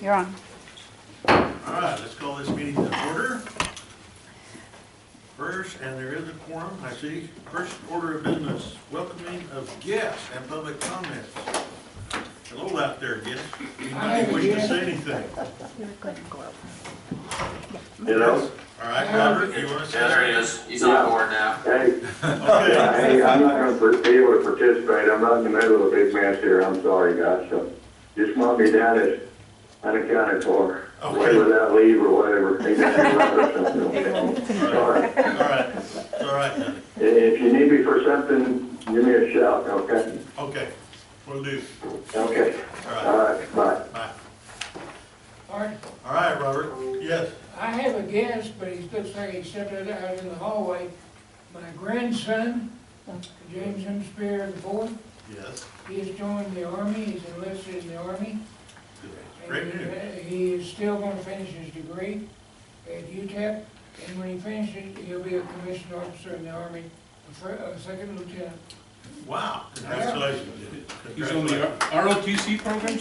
You're on. All right, let's call this meeting to order. First, and there is a quorum, I see. First order of business, welcoming of guests and public comments. Hello out there, guests. Anybody wish to say anything? Hello? All right, Robert, you want to say Yeah, there he something? is. He's on board now. Hey, Okay. hey, I'm not going to be able to participate. I'm not in the middle of a big mess here. I'm sorry, guys. So just mark me down as unaccounted for. Okay. Away without leave or whatever. Sorry. All right, it's all right, then. If you need me for something, give me a shout, okay? Okay, will do. Okay. All right, All right, bye. bye. Art, All right, Robert, yes. I have a guest, but he looks like he stepped out in the hallway. My grandson, James M. Spear IV, Yes. he has joined the Army, he's enlisted in the Army. Great And, news. he is still going to finish his degree at UTEP, and when he finishes, he'll be a commissioned officer in the Army, a second lieutenant. Wow, congratulations. He's on the ROTC program?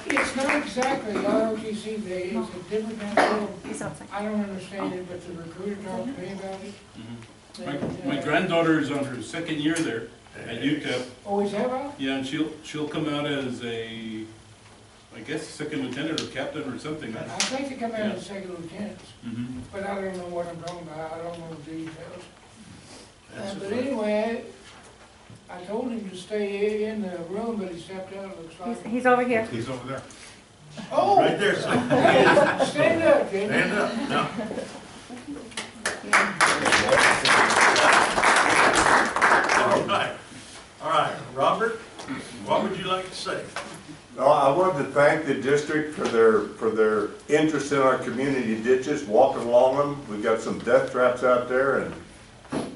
It's not exactly ROTC, it's a different kind of He's program. outside. I don't understand it, but the recruiter talked to me about it. My granddaughter is on her second year there at UTEP. Oh, is that right? Yeah, and she'll come out as a, I guess, second lieutenant or captain or something. I think they come out as second lieutenants, Mhm. but I don't know what I'm talking about, I don't know the details. That's But a- anyway, I told him to stay in the room, but he stepped out, it looks like. He's over here. He's over there. Oh! Right there, son. Stand up, Jamie. Stand up, no. All right, Robert, what would you like to say? Well, I wanted to thank the district for their interest in our community ditches, walking along them. We've got some death traps out there, and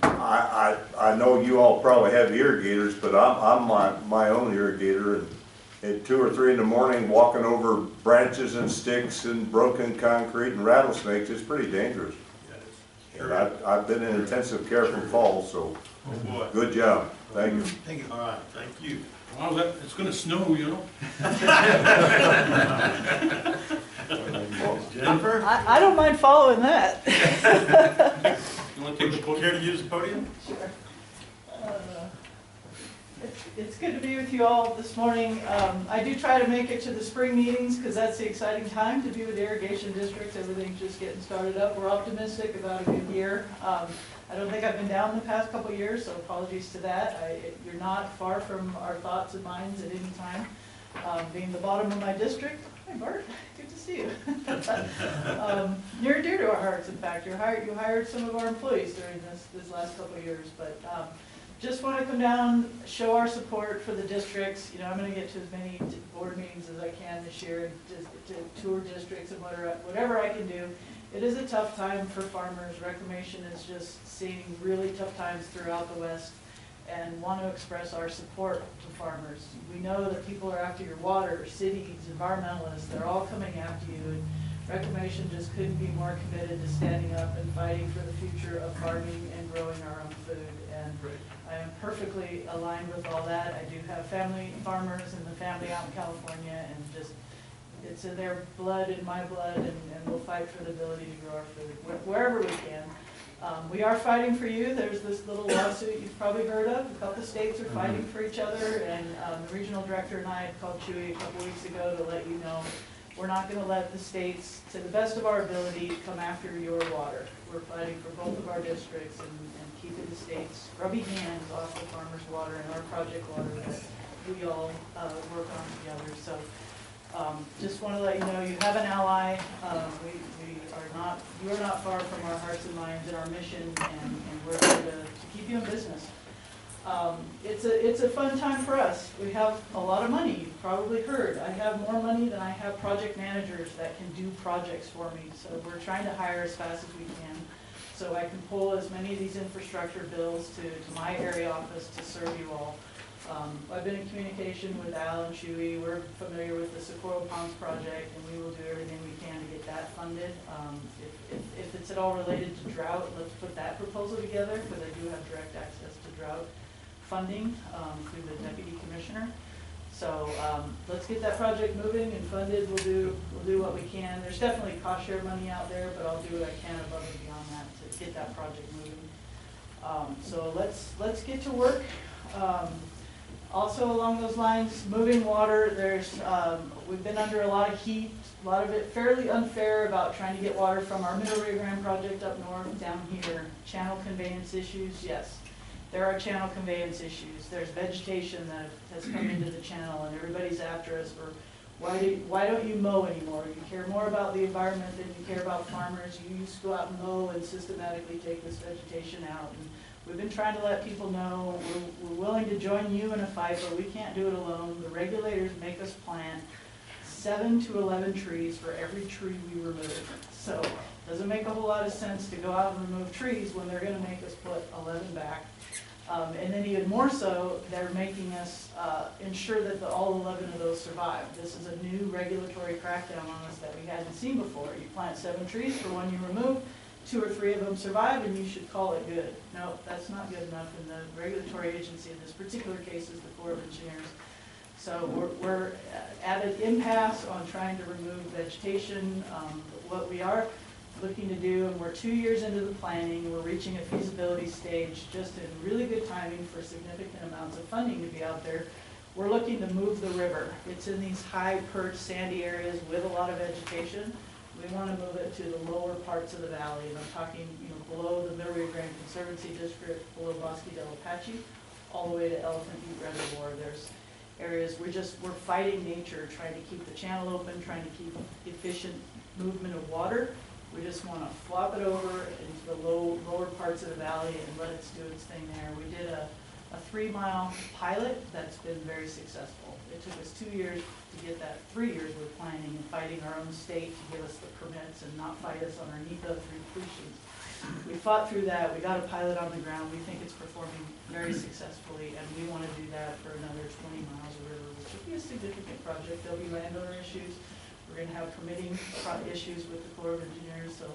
I know you all probably have irrigators, but I'm my own irrigator, and at 2 or 3 in the morning, walking over branches and sticks and broken concrete and rattlesnakes, it's pretty dangerous. And I've been in intensive care from falls, so Oh, boy. good job. Thank you. Thank you. All right, thank you. Wow, it's gonna snow, you know? Jennifer, I don't mind following that. You wanna take the care podium? to use the podium? It's good to be with you all this morning. I do try to make it to the spring meetings because that's the exciting time to be with the irrigation districts. Everything's just getting started up. We're optimistic about a good year. I don't think I've been down the past couple of years, so apologies to that. You're not far from our thoughts and minds at any time. Being the bottom of my district, hi Bart, good to see you. Near and dear to our hearts, in fact. You hired some of our employees during this last couple of years, but just want to come down, show our support for the districts. You know, I'm going to get to as many board meetings as I can this year, just to tour districts and whatever I can do. It is a tough time for farmers. Reclamation is just seeing really tough times throughout the West, and want to express our support to farmers. We know that people are after your water, cities, environmentalists, they're all coming after you, and Reclamation just couldn't be more committed to standing up and fighting for the future of farming and growing our own food. And I am perfectly aligned with all that. I do have family farmers and the family out in California, and just it's in their blood, in my blood, and we'll fight for the ability to grow our food wherever we can. We are fighting for you. There's this little lawsuit you've probably heard of. A couple states are fighting for each other, and the regional director and I had called Chewy a couple weeks ago to let you know we're not going to let the states, to the best of our ability, come after your water. We're fighting for both of our districts and keeping the states' grubby hands off the farmers' water and our project water that we all work on together. So just want to let you know you have an ally. You are not far from our hearts and minds and our mission, and we're here to keep you in business. It's a fun time for us. We have a lot of money. You've probably heard. I have more money than I have project managers that can do projects for me. So we're trying to hire as fast as we can, so I can pull as many of these infrastructure bills to my area office to serve you all. I've been in communication with Al and Chewy. We're familiar with the Socorro Ponds project, and we will do everything we can to get that funded. If it's at all related to drought, let's put that proposal together, because I do have direct access to drought funding through the deputy commissioner. So, let's get that project moving and funded, we'll do what we can. There's definitely cost share money out there, but I'll do what I can above and beyond that to get that project moving. So let's get to work. Also along those lines, moving water, we've been under a lot of heat, a lot of it fairly unfair about trying to get water from our Middle Rio Grande project up north, down here. Channel conveyance issues, yes. There are channel conveyance issues. There's vegetation that has come into the channel and everybody's after us for, why don't you mow anymore? You care more about the environment than you care about farmers. You used to go out and mow and systematically take this vegetation out. And we've been trying to let people know we're willing to join you in a fight, but we can't do it alone. The regulators make us plant 7 to 11 trees for every tree we remove. So it doesn't make a whole lot of sense to go out and remove trees when they're gonna make us put 11 back. And then even more so, they're making us ensure that all 11 of those survive. This is a new regulatory crackdown on us that we hadn't seen before. You plant 7 trees for one you remove, 2 or 3 of them survive, and you should call it good. No, that's not good enough, and the regulatory agency in this particular case is the Corps of Engineers. So we're at an impasse on trying to remove vegetation. What we are looking to do, and we're 2 years into the planning, we're reaching a feasibility stage just in really good timing for significant amounts of funding to be out there. We're looking to move the river. It's in these high perched sandy areas with a lot of vegetation. We want to move it to the lower parts of the valley, and I'm talking, below the Middle Rio Grande Conservancy District, below Bosque del Apache, all the way to Elephant Butte Reservoir. There's areas we're fighting nature, trying to keep the channel open, trying to keep efficient movement of water. We just want to flop it over into the lower parts of the valley and let it do its thing there. We did a 3-mile pilot that's been very successful. It took us 2 years to get that, 3 years with planning and fighting our own state to give us the permits and not fight us on our NEPA through completions. We fought through that. We got a pilot on the ground. We think it's performing very successfully, and we want to do that for another 20 miles of river, which will be a significant project. There'll be landowner issues. We're going to have permitting issues with the Corps of Engineers, so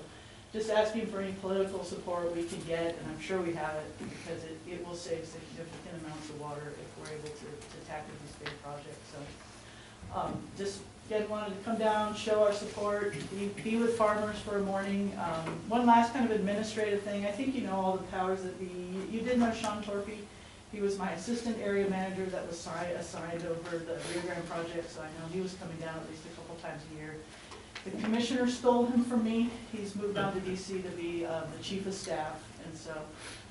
just asking for any political support we can get, and I'm sure we have it, because it will save significant amounts of water if we're able to tackle these big projects. So just again wanted to come down, show our support, be with farmers for a morning. One last kind of administrative thing. I think you know all the powers that be. You did know Sean Torpy. He was my assistant area manager that was assigned over the Rio Grande project, so I know he was coming down at least a couple times a year. The commissioner stole him from me. He's moved on to DC to be the chief of staff, and so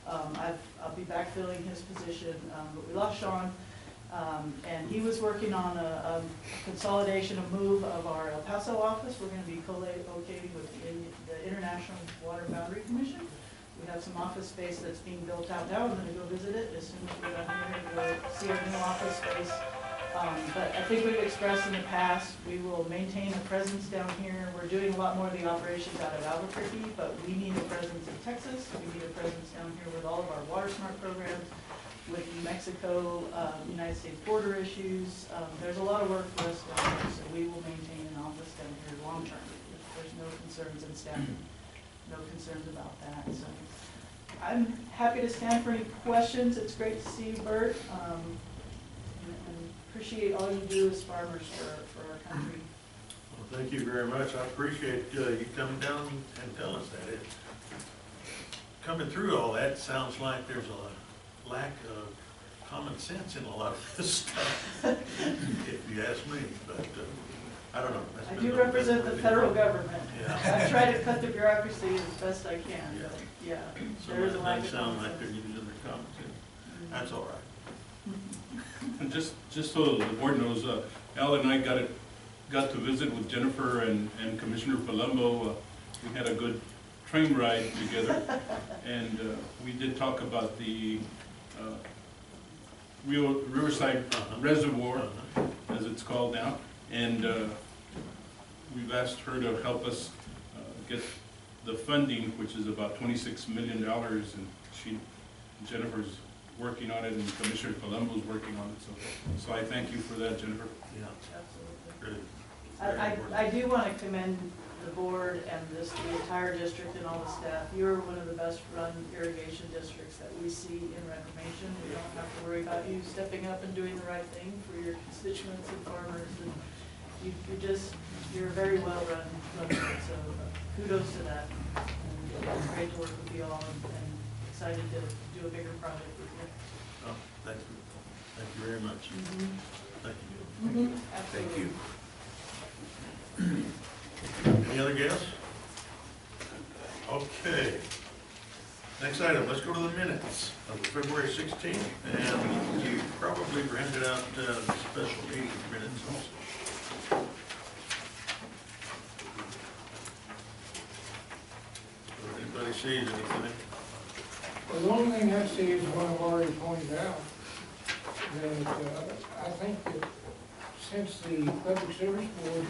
I'll be backfilling his position. But we lost Sean, and he was working on a consolidation, a move of our El Paso office. We're going to be co-locating with the International Water Boundary Commission. We have some office space that's being built out now. I'm going to go visit it as soon as we're done here and go see our new office space. But I think we've expressed in the past, we will maintain a presence down here. We're doing a lot more of the operations out of Albuquerque, but we need a presence in Texas. We need a presence down here with all of our Water Smart programs, with New Mexico, United States border issues. There's a lot of work for us down here, so we will maintain an office down here long term. There's no concerns in staffing, no concerns about that. So I'm happy to stand for any questions. It's great to see you, Bert. And appreciate all you do as farmers for our country. Well, thank you very much. I appreciate you coming down and telling us that. Coming through all that, sounds like there's a lack of common sense in a lot of this stuff, if you ask me, but I don't know. I do represent the federal government. Yeah. I try to cut the bureaucracy as best I can, Yeah. but yeah, Some there of is a it lack doesn't of sound common like they're sense. using their common sense. That's all right. And just so the board knows, Al and I got to visit with Jennifer and Commissioner Palumbo. We had a good train ride together, and we did talk about the Riverside Reservoir, as it's called now, and we've asked her to help us get the funding, which is about $26 million, and Jennifer's working on it, and Commissioner Palumbo's working on it, so I thank you for that, Jennifer. Yeah. Absolutely. Really. I do want to commend the board and the entire district and all the staff, you're one of the best run irrigation districts that we see in Reclamation. We don't have to worry about you stepping up and doing the right thing for your constituents and farmers, and you're very well run, so kudos to that. And it's great to work with you all, and excited to do a bigger project with you. Oh, thank you. Thank you very much. Thank you. Absolutely. Any other guests? Okay. Next item, let's go to the minutes of the February 16th, and you probably rented out special meeting minutes also. If anybody sees anything? Well, the only thing I see is what I've already pointed out, that I think that since the Public Service Board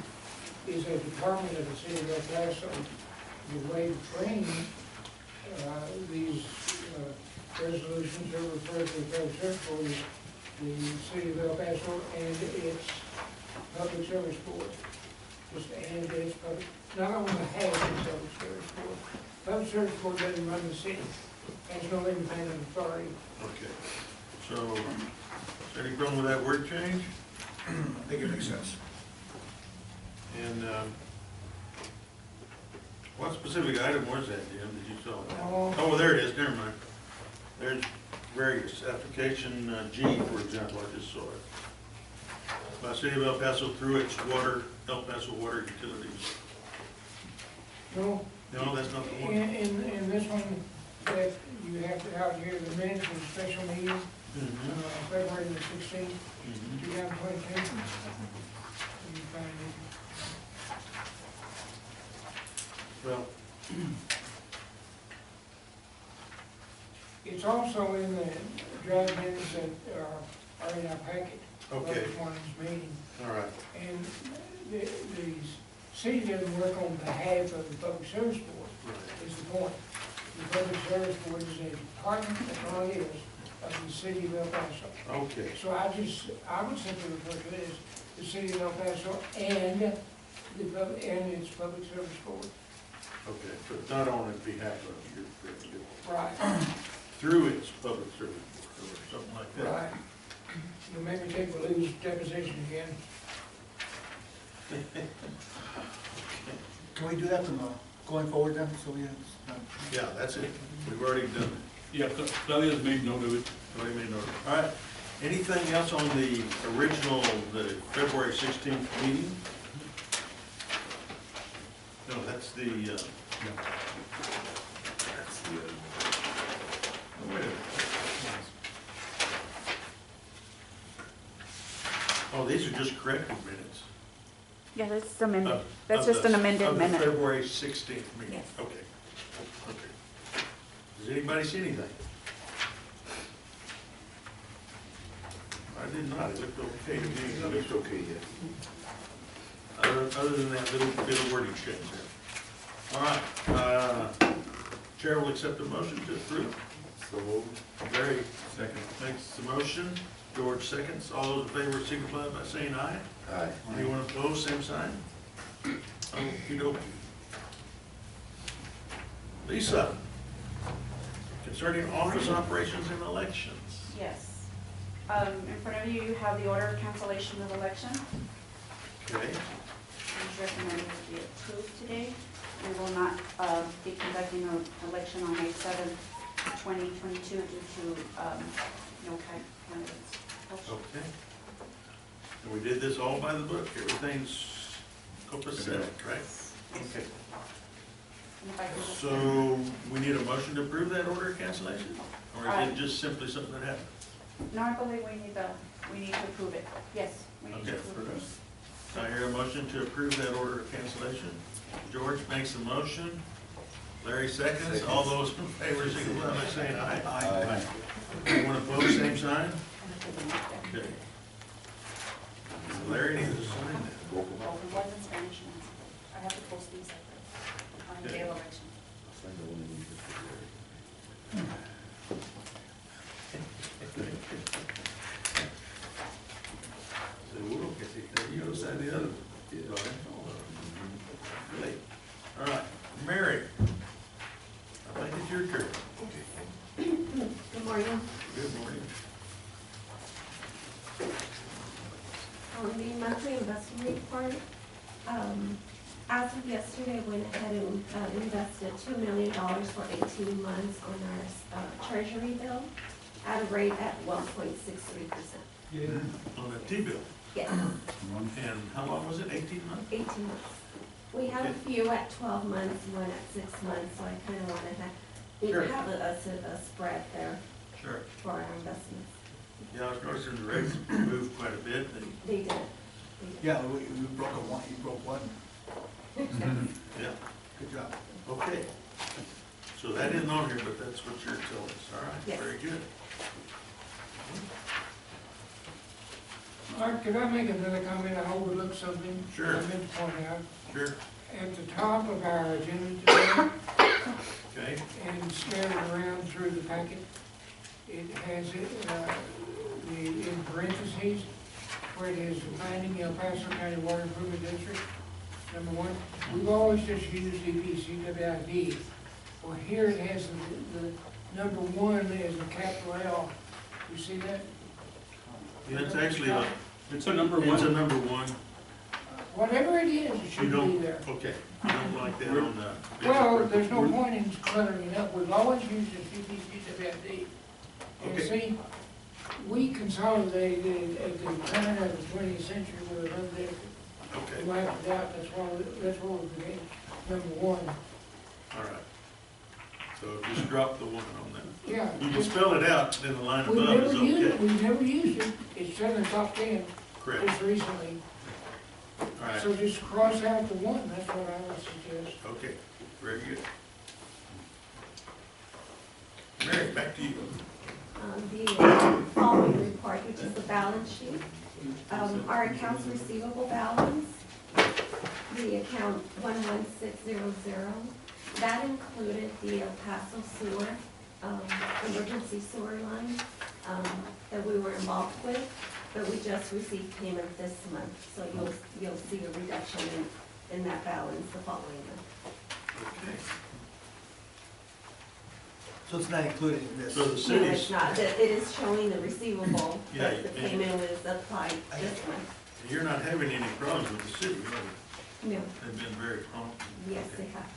is a department of the city of El Paso, the way to train these resolutions are referred to the Public Service Board, the city of El Paso and its Public Service Board. Just and its public, not only has its Public Service Board. Public Service Board doesn't run the city, has no independent authority. Okay. So, is there any problem with that word change? I think it makes sense. And what specific item was that, Jim, that you saw? Oh, there it is, never mind. There's various, application G, for example, I just saw it. By City of El Paso through its El Paso water utilities. No, No, that's not the one. in this one, that you have to out here, the minutes of the special meeting, February the 16th, 2022. You find it. Well, It's also in the draft minutes that are in our packet. Okay. This morning's meeting. all right. And the city doesn't work on behalf of the Public Service Board, Right. is the point. The Public Service Board is a department, that's all it is, of the city of El Paso. Okay. So I would simply refer to it as the city of El Paso and its Public Service Board. Okay, but not on behalf of your president. Right. Through its public service board or something like that. Right. You make me take Lou's deposition again. Can we do that from going forward then, so we have? Yeah, that's it. We've already done it. Yeah, Claudia's made note of it. Already made note. All right. Anything else on the original, the February 16th meeting? No, that's the, That's the, oh, wait a minute. Oh, these are just corrected minutes. Yeah, that's amended. Of- That's of just the- an amended of the minute. February 16th meeting. Yes. Okay. Okay. Does anybody see anything? I did not. It looked okay to me. no, it's okay, yes. Other than that little bit of wording change there. All right, Chair will accept the motion to approve. So moved. Barry makes the motion, George seconds. All those in favor signify by saying aye. Aye. Anyone opposed, same sign. Okey-dokey. Lisa, concerning office operations and elections. Yes. In front of you, you have the order of cancellation of election. Okay, It's recommended to be approved today. We will not be conducting an election on May 7th, 2022 due to no candidates. okay. And we did this all by the book. Everything's copacetic, right? Okay. And if I could just- So we need a motion to approve that order of cancellation? Or is it just simply something that happened? No, I believe we need to approve it. Yes, we need to Okay. approve it. I hear a motion to approve that order of cancellation. George makes the motion. Larry seconds. All those in favor, signify by saying aye. Aye. Anyone opposed, same sign? Okay. Larry needs to sign that. Oh, it was in Spanish. I have to post these on the day of election. Seguro que sí. You know, sign the other. Right. Really? As of yesterday, I went ahead and invested $2 million for 18 months on our treasury bill at a rate at 1.63%. Yeah. On a T-bill. Yes, And how long was it, 18 months? 18 months. We have a few at 12 months, one at 6 months, so I kind of want to Sure. have a spread there Sure. for our investments. Yeah, I was noticing the rates moved quite a bit. They did. Yeah, we broke one, you broke one. Yeah, Good job. okay. So that isn't on here, but that's what you're telling us. All right, Yes. very good. Art, could I make another comment? I overlooked something. Sure. I meant to point out. Sure. At the top of our agenda today, Okay, and scattered around through the packet, it has in parentheses, where it is defining El Paso County Water Improvement District, number one. We've always just used EPCWID. Well, here it has the number one as a capital L. You see that? yeah, it's actually a, It's a number it's a one. number one. Whatever it is, it You should be don't, there. okay, you don't like that on the. Well, there's no point in cluttering it up. We've always used this EPCWID. And Okay. see, we consolidated at the turn of the 20th century with another district. Okay, We wiped it out, that's what we became number one. all right. So just drop the one on that. Yeah. You can spell it out, then the line We've above is never used it, okay. we've never used it. It's still in the top 10 Correct, just recently. all right, So just cross out the one, that's what I would suggest. okay, very good. Mary, back to you. The following report, which is the balance sheet. Our accounts receivable balance, the account 11600, that included the El Paso sewer, emergency sewer line, that we were involved with, but we just received payment this month, so you'll see a reduction in that balance the following month. Okay. So it's not included in this? So the No, it's city's, not, it is showing the receivable, Yeah, but the and- payment was applied this month. you're not having any problems with the city, are you? No, They've been very prompt. yes, they have.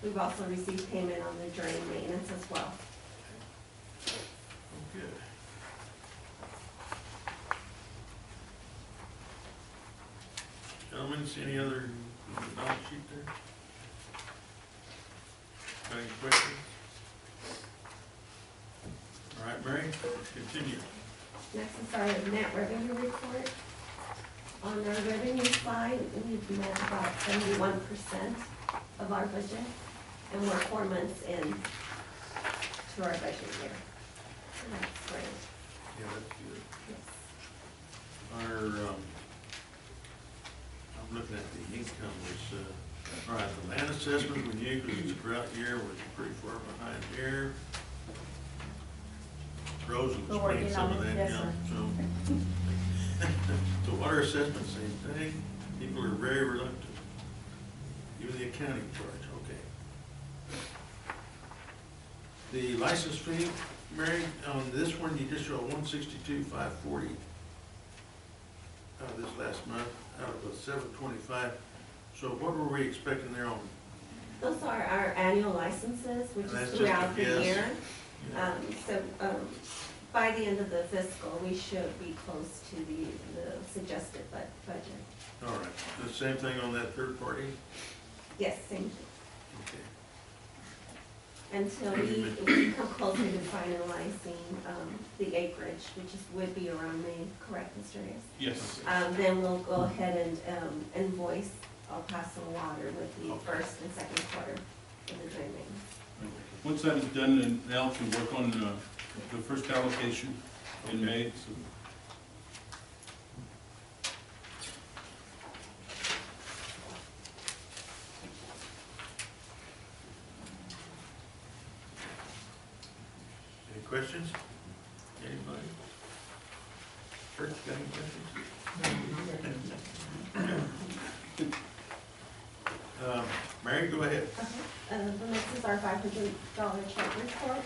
We've also received payment on the drain maintenance as well. Good. Gentlemen, see any other balance sheet there? Got any questions? All right, Mary, continue. Next is our net revenue report. On our revenue side, we've met about 71% of our budget, and we're 4 months in to our budget year. So that's great, Yeah, that's good. yes. Our, I'm looking at the income, was, all right, the land assessment we knew because it's a drought year, we're pretty far behind here. Rose will We're explain working some on of it, that, yes, yeah, sir. so. The water assessment, same thing, people are very reluctant. Even the accounting charge, okay. The license fee, Mary, on this one, you just show 162,540. This last month, out of a 725. So what were we expecting there on? Those are our annual licenses, which And that's is just a throughout the guess. year. You know? So by the end of the fiscal, we should be close to the suggested budget. All right, the same thing on that third party? Yes, same, Okay. until we come closer to finalizing the acreage, which would be around May, correct, Mr. Reyes? Yes. Then we'll go ahead and invoice El Paso Water with the first and second quarter of the drain maintenance. Once that is done, then Al can work on the first allocation in May. So Any questions? Anybody? Church, got any questions? Mary, go ahead. The next is our $500 check report.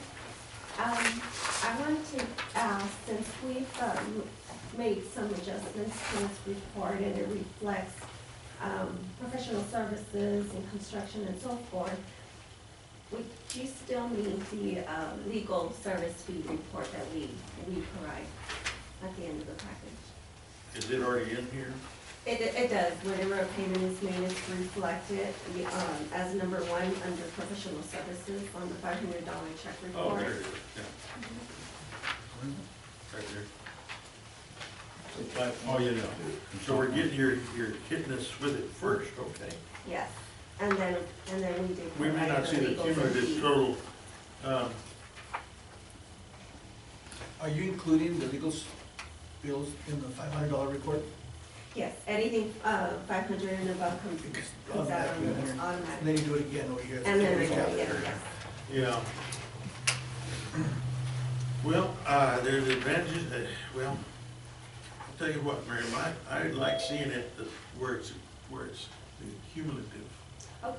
I wanted to ask, since we've made some adjustments to this report and it reflects professional services and construction and so forth, would you still need the legal service fee report that we provide at the end of the package? Is it already in here? It does, whenever a payment is made, it's reflected as number one under professional services on the $500 check Oh, report. there it is, yeah. Right there. Oh, yeah, yeah. So we're getting, you're hitting us with it first, okay. Yes, and then we do We may provide not see the legal cumulative fee. total, Are you including the legal bills in the $500 report? Yes, anything 500 and above comes out on Automatically. it's And automatic. then you do it again over here. And then Yeah. again, yes. yeah. Well, there's advantages, well, I'll tell you what, Miriam, I like seeing it where it's the cumulative. Oh, well,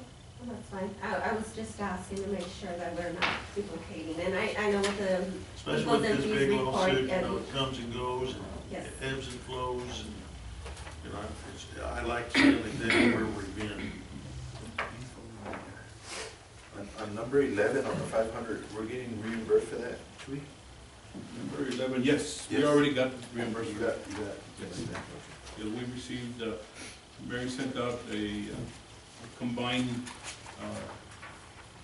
that's fine. I was just asking to make sure that we're not duplicating. And I know with the Especially equals with and this fees big report, lawsuit, you and know, it comes and goes, and yes. it ebbs and flows, and, you know, I like seeing exactly where we've been. On number 11 on the 500, we're getting reimbursed for that, should we? Number 11, yes, we Yes. already got reimbursed. You got, Yes. Yeah, we received, Mary sent out a combined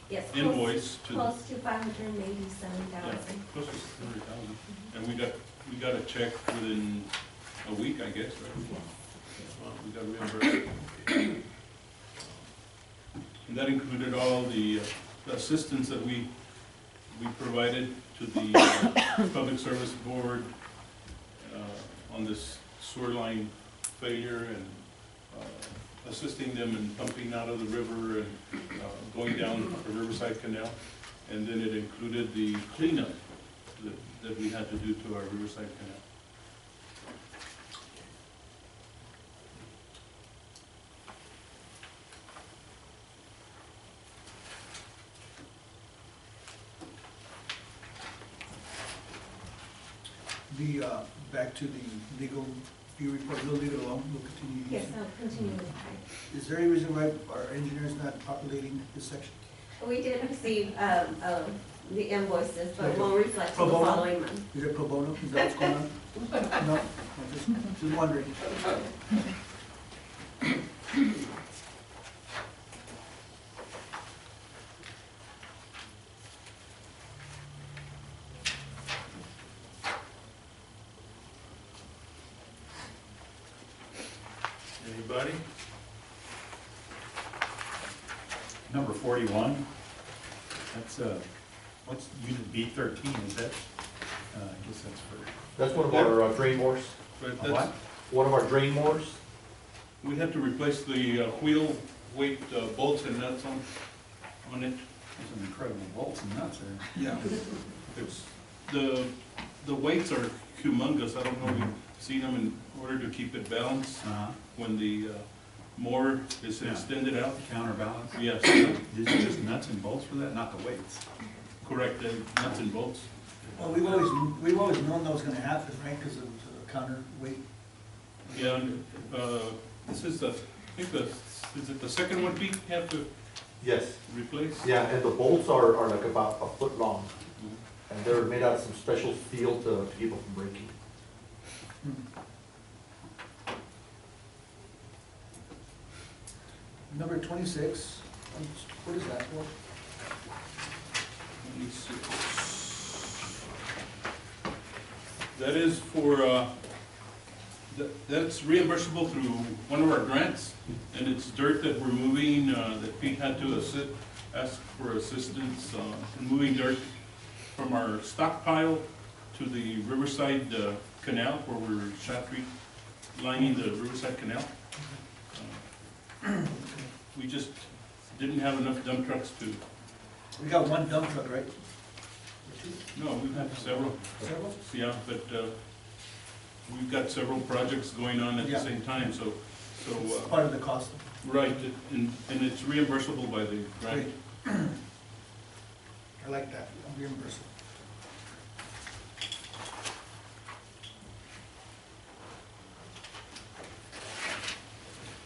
Yes, invoice to. close to 587,000. Close to 600,000, and we got a check within a week, I guess, right? We got reimbursed. And that included all the assistance that we provided to the Public Service Board on this sewer line failure, and assisting them in pumping out of the river and going down the Riverside Canal. And then it included the cleanup that we had to do to our Riverside Canal. Back to the legal fee report, we'll leave it alone, we'll continue Yes, using. I'll continue with that. Is there any reason why our engineer's not populating this section? We did receive the invoices, but Okay. we'll reflect to Pro the bono? following month. Is it pro bono, is that what's going on? No, I'm just wondering. Anybody? Number 41, that's, what's unit B13, is that, I guess that's for, That's one of our drain bores, But a that's, what? one of our drain bores. we had to replace the wheel weight bolts and nuts on it. There's some incredible bolts and nuts there. Yeah. It's, the weights are humongous, I don't know if you've seen them, in order to keep it balanced when the motor is Yeah. extended out. Counterbalance? Yes, These are just nuts and bolts for that, not the weights? correct, the nuts and bolts. Well, we've always known that was gonna happen, right, because of the counterweight. Yeah, and, this is the, I think is it the second one, Pete, you have to Yes, replace? yeah, and the bolts are like about a foot long, and they're made out of some special steel to keep them from breaking. Number 26, what is that for? 26. That is for, that's reimbursable through one of our grants, and it's dirt that we're moving, that Pete had to ask for assistance in moving dirt from our stockpile to the Riverside Canal, where we're shaft lining the Riverside Canal. We just didn't have enough dump trucks to, We got one dump truck, right? Or two? no, we've had several. Several? Yeah, but we've got several projects going on at the Yeah. same time, so, It's part of the cost. right, and it's reimbursable by the grant. Great. I like that, reimbursable.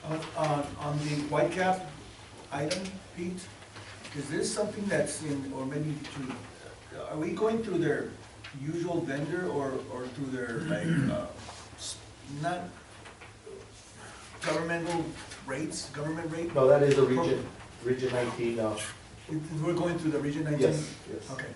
On the white cap item, Pete, is this something that's in, or maybe are we going through their usual vendor or through their, like, not governmental rates, government rate? No, that is a Region 19, We're going through the Region 19? yes, yes. Okay.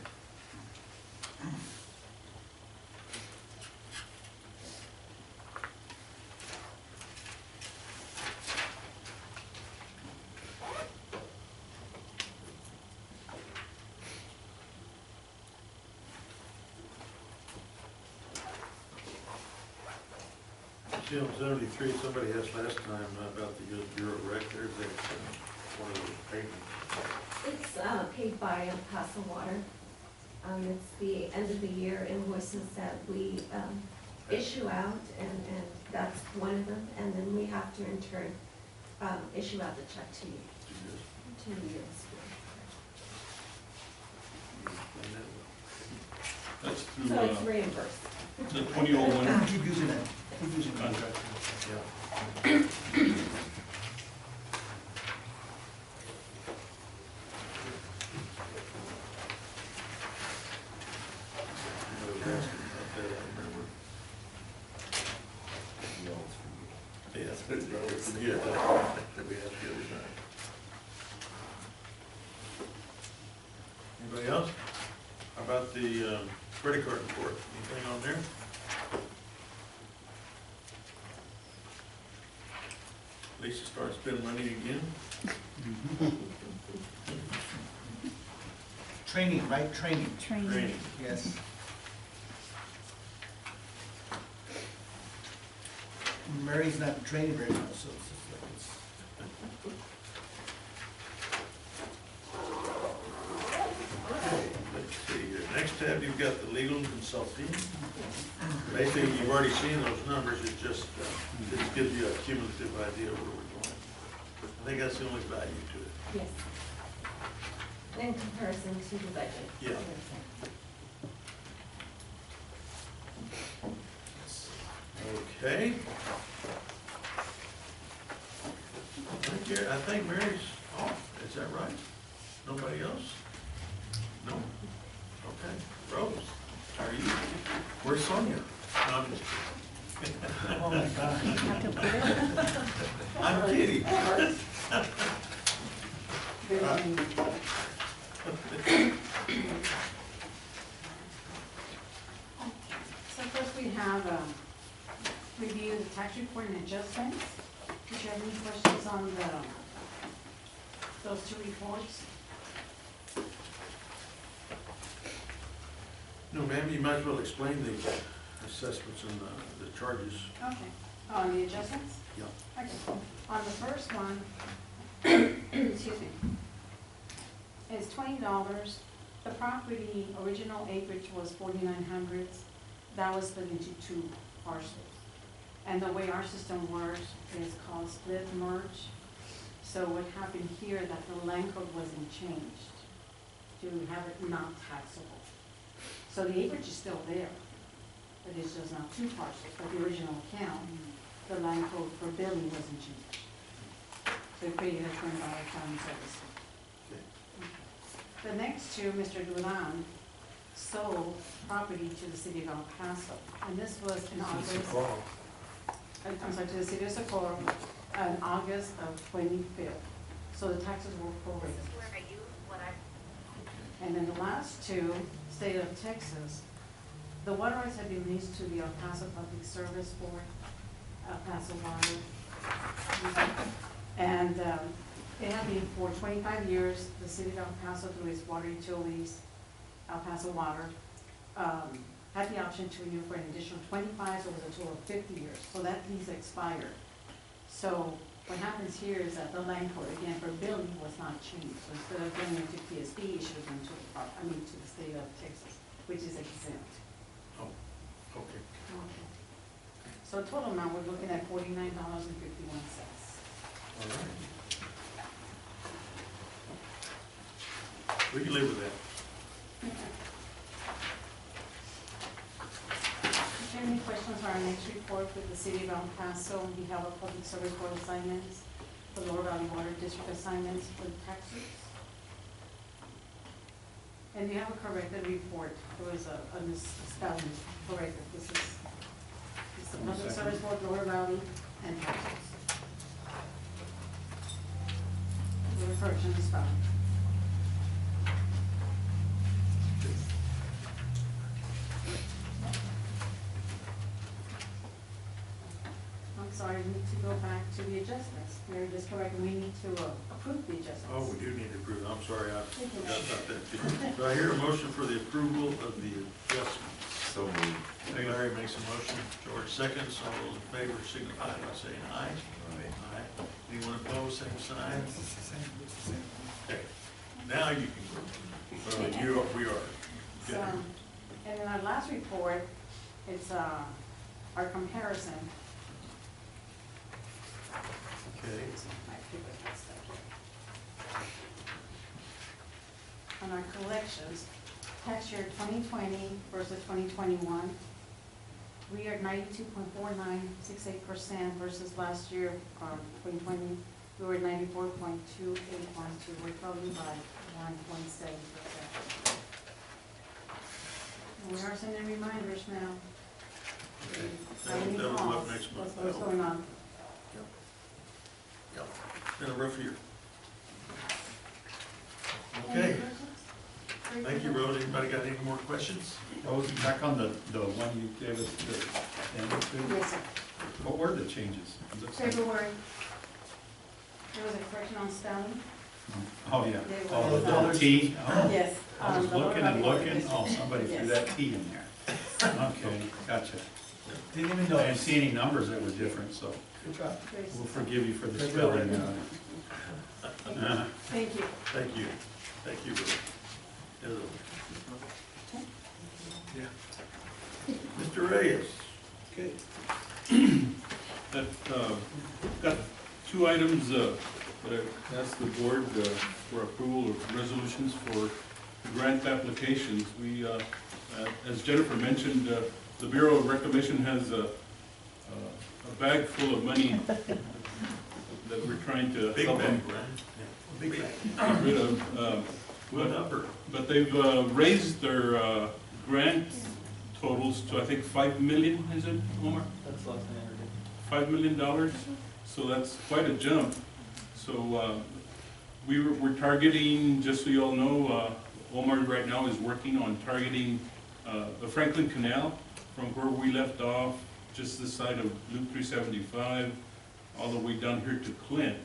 See, on 73, somebody asked last time about the Bureau of Rec, there's one of those payments. It's paid by El Paso Water. It's the end of the year invoices that we issue out, and that's one of them. And then we have to in turn issue out the check to you. 2 years. That's through, So it's reimbursed. the 2001 Keep using that, keep using that. contract. Yeah. Yeah, that's good. Yeah, that we asked the other time. Anybody else? How about the credit card report? Anything on there? Lisa started spending money again? Training, right, training, Training. yes. Mary's not training very much, so it's just like it's. Okay, let's see here. Next tab, you've got the legal consulting. Basically, you've already seen those numbers, it just gives you a cumulative idea of where we're going. I think that's the only value to it. Yes. In comparison to the budget. Yeah. Okay. I think Mary's off, is that right? Nobody else? No? Okay. Rose, how are you? Where's Sonia? No, I'm just kidding. Oh my gosh. I'm kidding. So first we have review the tax report and adjustments. Do you have any questions on those two reports? No, ma'am, you might as well explain the assessments and the charges. Okay. On the adjustments? Yeah. Okay. On the first one, excuse me, is $20. The property original acreage was 4,900. That was split into 2 parcels. And the way our system works is called split merge. So what happened here, that the land code wasn't changed to have it not taxable. So the acreage is still there, but it's just not 2 parcels, but the original account, the land code for billing wasn't changed. So it created a $20 accounting service. The next two, Mr. Duran sold property to the city of El Paso, and this was in August. I'm sorry, to the city of Socorro, in August of 25th. So the taxes were prorated. And then the last two, state of Texas, the water rights have been leased to the El Paso Public Service Board, El Paso Water. And it had been for 25 years, the city of El Paso, through its water utilities, El Paso Water, had the option to renew for an additional 25, so it was a total of 50 years. So that lease expired. So what happens here is that the land code, again, for billing was not changed. So instead of going into PSB, it should have gone to the state of Texas, which is exempt. Oh, okay. Okay. So total amount, we're looking at $49.51. All right. We can live with that. Do you have any questions to our next report with the city of El Paso. We have a public service board assignments, the Lower Valley Water District assignments for taxes. And you have a corrected report. There was a misspelling corrected. This is the public service board, Lower Valley, and taxes. The correction is spelling. I'm sorry, we need to go back to the adjustments. Mary just corrected, we need to approve the adjustments. Oh, we do need to approve, I'm sorry, I forgot about that too. Do I hear a motion for the approval of the adjustments? So moved. Larry makes a motion, George seconds, all those in favor signify by saying aye. Aye. Anyone opposed, same sign? Okay, now you can go. We are. So, and in our last report, it's our comparison. Okay. My paper's messed up here. On our collections, tax year 2020 versus 2021, we are 92.4968% versus last year, 2020, we were 94.2812. We're probably by 1.7%. And we are sending reminders now. Okay. How many That'll go up calls? next month. What's going on? Yep. Been a rough year. Any Okay, questions? thank you, Rose. Anybody got any more questions? Oh, back on the one you gave us the, Yes, sir. what were the changes? Was it some- February, there was a correction on spelling. Oh, yeah. They Oh, were, the T? Oh, Yes. I was the Lower looking and Valley Water looking, District. oh, somebody threw Yes. that T in there. Okay, gotcha. Didn't even I know. didn't see any numbers that were different, so Good job. Grace. we'll forgive you for the Very spelling. good. Thank you. Thank you. Thank you, Rose. Yeah. Mr. Reyes. Okay. That, got two items that I asked the board for approval of resolutions for grant applications. We, as Jennifer mentioned, the Bureau of Reclamation has a bag full of money that we're trying to Big help bag, them right? Big fan. get rid of. What number? But they've raised their grant totals to, I think, 5 million, is it, Omar? That's less than $5 million, so that's quite a jump. So we're targeting, just so you all know, Omar right now is working on targeting the Franklin Canal from where we left off, just this side of Loop 375, all the way down here to Clint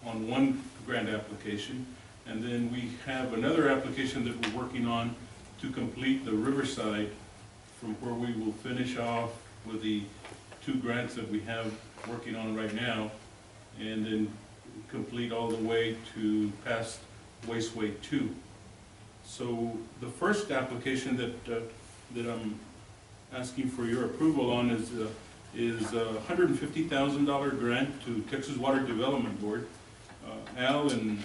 on one grant application. And then we have another application that we're working on to complete the Riverside from where we will finish off with the two grants that we have working on right now, and then complete all the way to past Wasteway 2. So the first application that I'm asking for your approval on is a $150,000 grant to Texas Water Development Board. Al and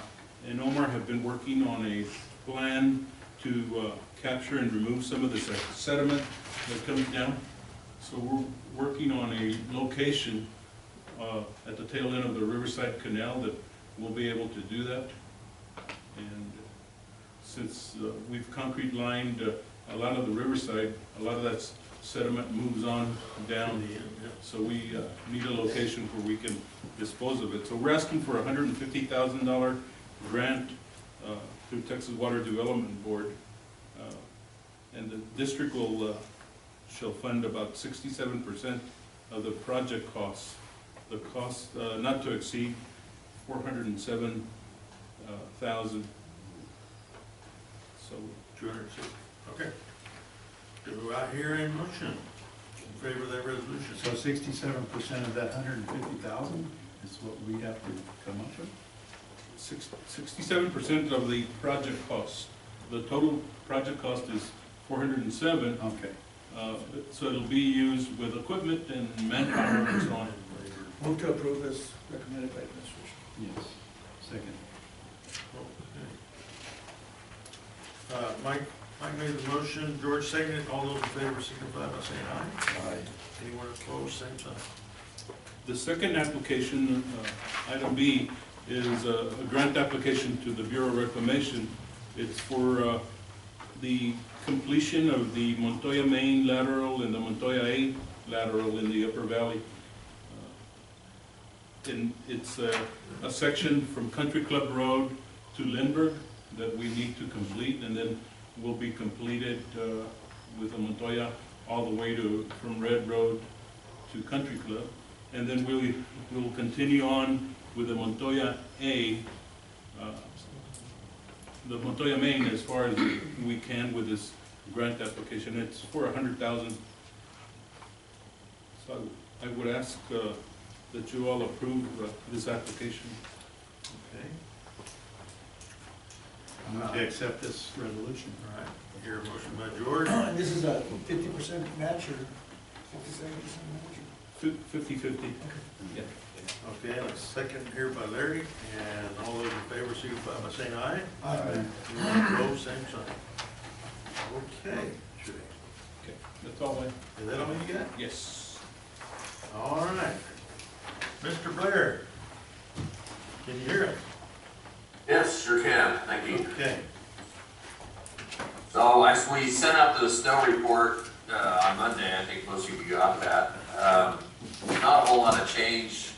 Omar have been working on a plan to capture and remove some of the sediment that comes down. So we're working on a location at the tail end of the Riverside Canal that we'll be able to do that. And since we've concrete lined a lot of the Riverside, a lot of that sediment moves on down. So we need a location where we can dispose of it. So we're asking for a $150,000 grant through Texas Water Development Board. And the district shall fund about 67% of the project costs. The cost not to exceed $407,000. So 260. Okay. Do I hear a motion in favor of that resolution? So 67% of that 150,000 is what we have to come up with? 67% of the project cost. The total project cost is 407. Okay. So it'll be used with equipment and manpower and so on. Move to approve as recommended by administration. Yes. Second. Mike, Mike made the motion, George seconded, all those in favor signify by saying aye. Aye. Anyone opposed, same sign. The second application, item B, is a grant application to the Bureau of Reclamation. It's for the completion of the Montoya Main lateral and the Montoya A lateral in the Upper Valley. And it's a section from Country Club Road to Lindbergh that we need to complete, and then will be completed with the Montoya all the way to, from Red Road to Country Club. And then we'll continue on with the Montoya A, the Montoya Main as far as we can with this grant application. It's for $100,000. So I would ask that you all approve this application. Okay. I'm going to accept this resolution. All right, here a motion by George. And this is a 50% match or 57% match? 50-50. Yeah. Okay, and a second here by Larry, and all those in favor signify by saying aye. Aye. Anyone opposed, same sign. Okay, Judy. Okay, that's all I, Is that all you got? yes. All right. Mr. Blair, can you hear us? Yes, sure can, thank you. Okay. So as we sent out the snow report on Monday, I think most of you got that. Not a whole lot of change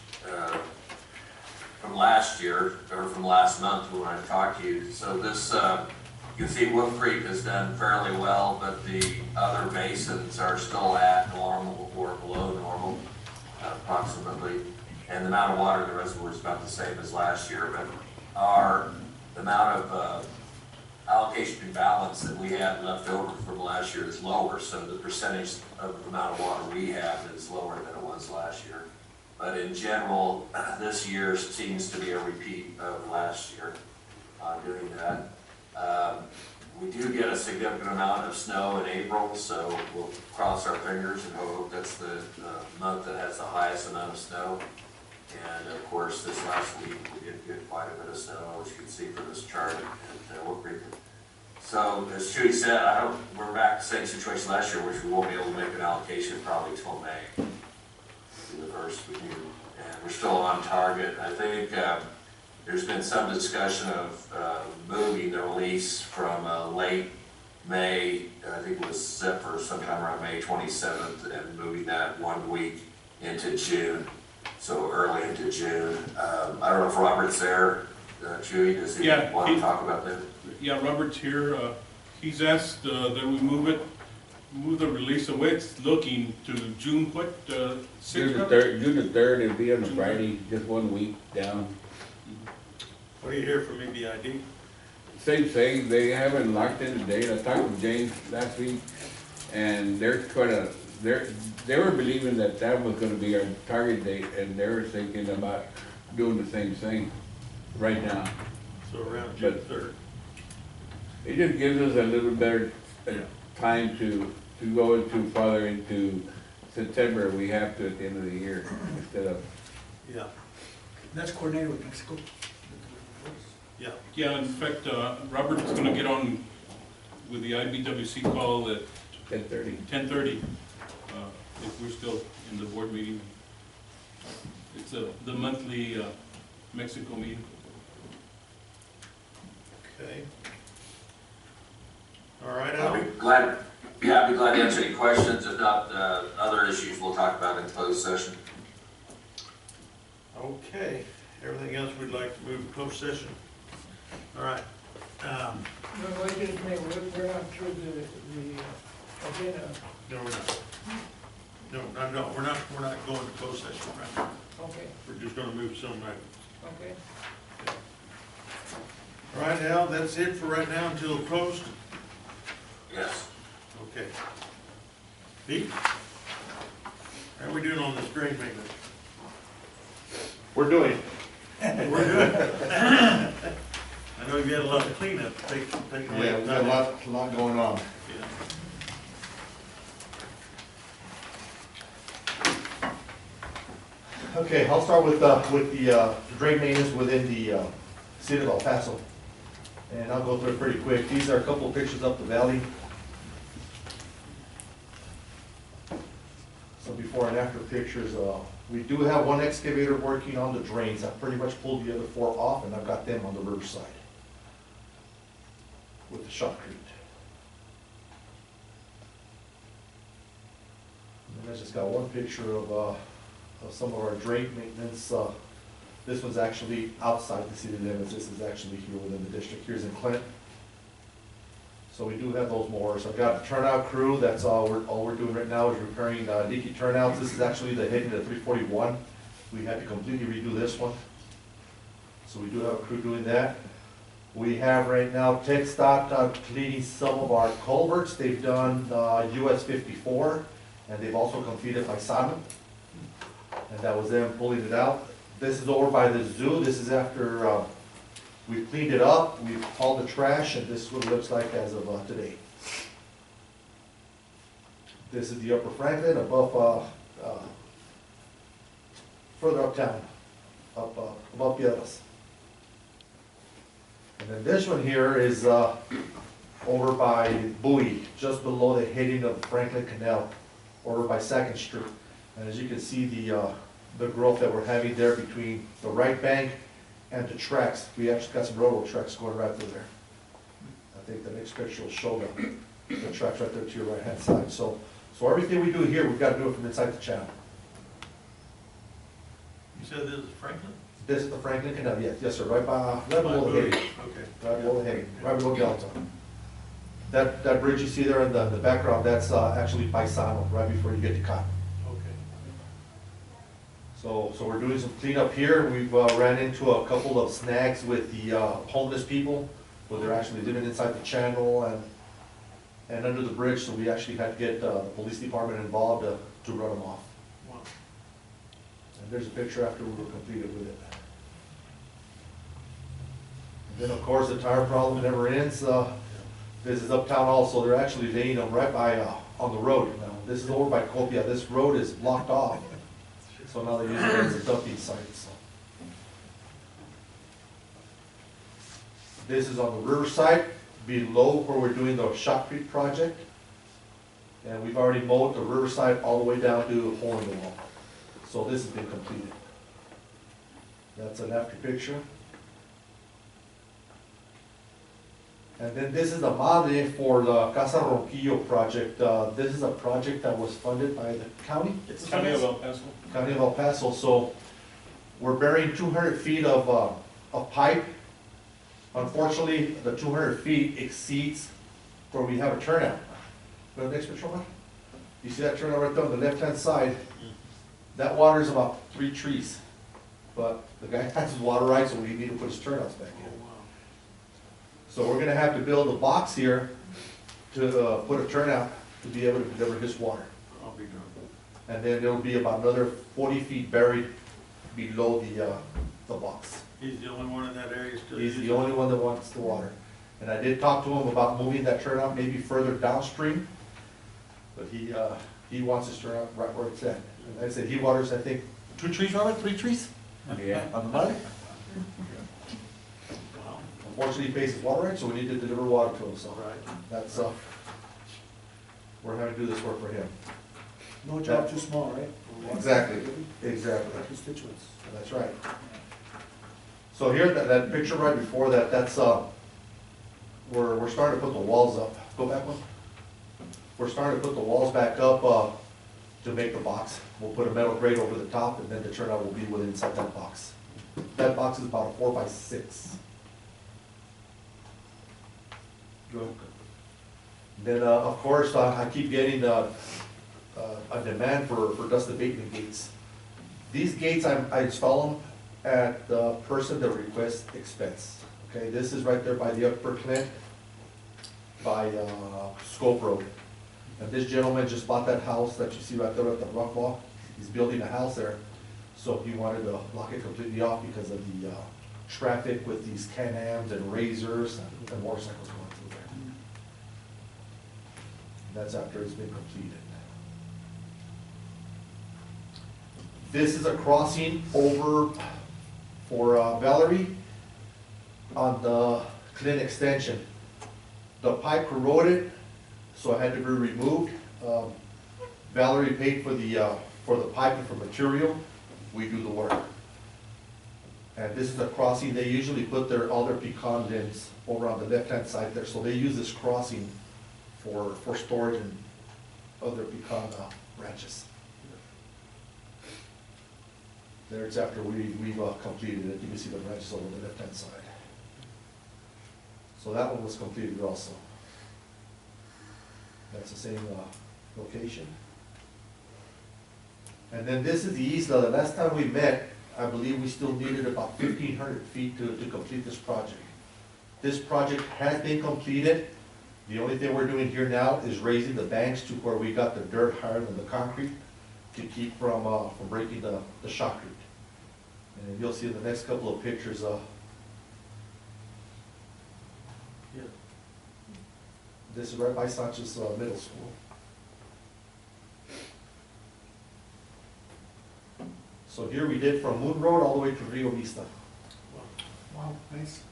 from last year, or from last month when I talked to you. So this, you can see Wolf Creek has done fairly well, but the other basins are still at normal or below normal, approximately. And the amount of water in the reservoir is about the same as last year, but the amount of allocation and balance that we had left over from last year is lower, so the percentage of the amount of water we have is lower than it was last year. But in general, this year seems to be a repeat of last year doing that. We do get a significant amount of snow in April, so we'll cross our fingers and hope that's the month that has the highest amount of snow. And of course, this last week, we did get quite a bit of snow, as you can see from this chart at Wolf Creek. So, as Judy said, we're back to the same situation last year, which we won't be able to make an allocation probably till May, the first review. And we're still on target. I think there's been some discussion of moving the release from late May, I think it was set for sometime around May 27th, and moving that 1 week into June. So early into June. I don't know if Robert's there. Judy, does he want to talk about that? Yeah, Robert's here. He's asked that we move the release away. It's looking to June what? 6th? June the 3rd, it'll be on a Friday, just 1 week down. What do you hear from EBID? Same thing, they haven't locked in a date. I talked with James last week, and they were believing that was gonna be our target date, and they were thinking about doing the same thing right now. So around June 3rd. It just gives us a little better time to go farther into September. We have to at the end of the year instead of. Yeah. That's coordinated with Mexico. Yeah. Yeah, in fact, Robert's gonna get on with the IBWC call at 10:30. If we're still in the board meeting. It's the monthly Mexico meeting. Okay. All right, I'll Al. be glad to answer any questions. If not, other issues we'll talk about in closed session. Okay. Everything else we'd like to move to closed session. All right. No, wait just a minute, we're not through the agenda. No, we're not. No, we're not going to closed session right now. Okay, We're just gonna move some items. okay. All right, Al, that's it for right now until closed? Yes. Okay. Pete? How are we doing on this drain maintenance? We're doing. We're good. I know you've had a lot of cleanup, taking away. Yeah, we've got a lot going on. Yeah. Okay, I'll start with the drain maintenance within the city of El Paso. And I'll go through it pretty quick. These are a couple of pictures up the valley. Some before and after pictures. We do have one excavator working on the drains. I've pretty much pulled the other 4 off, and I've got them on the riverside with the shotcrete. And I just got one picture of some of our drain maintenance. This one's actually outside the city limits. This is actually here within the district. Here's in Clint. So we do have those mowers. I've got a turnout crew. That's all we're doing right now is repairing leaky turnouts. This is actually the heading to 341. We had to completely redo this one. So we do have a crew doing that. We have right now TxDOT cleaning some of our culverts. They've done US 54, and they've also completed Paisano. And that was them pulling it out. This is over by the zoo. This is after we've cleaned it up, we've hauled the trash, and this is what it looks like as of today. This is the Upper Franklin, above, further uptown, above Piedras. And then this one here is over by Bowie, just below the heading of Franklin Canal, over by 2nd Street. And as you can see, the growth that we're having there between the right bank and the tracks. We actually got some railroad tracks going right through there. I think the next picture will show the tracks right there to your right-hand side. So everything we do here, we've got to do it from inside the channel. You said this is Franklin? This is the Franklin Canal, yes, sir, right below the heading. Okay. Right below the heading, right below Delta. That bridge you see there in the background, that's actually Paisano, right before you get to Cotton. So we're doing some cleanup here. We've ran into a couple of snags with the homeless people, where they're actually living inside the channel and under the bridge, so we actually had to get the police department involved to run them off. Wow. And there's a picture after we were completed with it. And then, of course, the tire problem never ends. This is uptown also. They're actually laying them right by on the road. Now, this is over by Copia. This road is blocked off. So now they use it as a dumping site. So. This is on the riverside, below where we're doing the shotcrete project. And we've already mowed the riverside all the way down to hole in the wall. So this has been completed. That's an after picture. And then this is the madre for the Casa Ronquillo project. This is a project that was funded by the county. It's County of El Paso. County of El Paso. So we're burying 200 feet of pipe. Unfortunately, the 200 feet exceeds where we have a turnout. Go to the next picture, Omar. You see that turnout right there on the left-hand side? That water is about 3 trees. But the guy has his water right, so we need to put his turnouts back in. So we're gonna have to build a box here to put a turnout to be able to deliver his water. I'll be done. And then there'll be about another 40 feet buried below the box. He's the only one in that area still He's using the it? only one that wants the water. And I did talk to him about moving that turnout maybe further downstream, but he wants his turnout right where it's at. And I said he waters, I think, 2 trees, Robert, 3 trees? Yeah. On the money? Wow. Unfortunately, he pays his water right, so we need to deliver water to him, so. Right. That's, we're having to do this work for him. No job too small, right? Exactly. Constituents. That's right. So here, that picture right before that, that's, we're starting to put the walls up. Go back one. We're starting to put the walls back up, to make the box. We'll put a metal grate over the top, and then the turnout will be within inside that box. That box is about a 4 by 6. Good. Then, of course, I keep getting a demand for dust abatement gates. These gates, I install them at the person that requests expense. Okay, this is right there by the Upper Clint, by Scope Road. And this gentleman just bought that house that you see right there at the rock wall. He's building a house there, so he wanted to lock it completely off because of the traffic with these Can-Ams and Razors and motorcycles going through there. That's after it's been completed. This is a crossing over for Valerie on the Clint extension. The pipe corroded, so it had to be removed. Valerie paid for the pipe and for material. We do the work. And this is a crossing, they usually put all their pecan limbs over on the left-hand side there, so they use this crossing for storage and other pecan branches. There it's after we've completed it, you can see the branches over the left-hand side. So that one was completed also. That's the same location. And then this is the isla. The last time we met, I believe we still needed about 1,500 feet to complete this project. This project has been completed. The only thing we're doing here now is raising the banks to where we got the dirt higher than the concrete to keep from breaking the shotcrete. And you'll see in the next couple of pictures, this is right by Sanchez Middle School. So here we did from Moon Road all the way to Rio Vista. Wow, nice.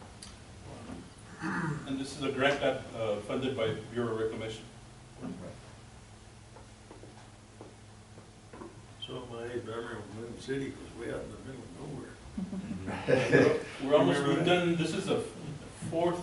And this is a grant that funded by Bureau Reclamation. So my memory of Moon City was way out in the middle of nowhere. We're almost, we've done, this is the fourth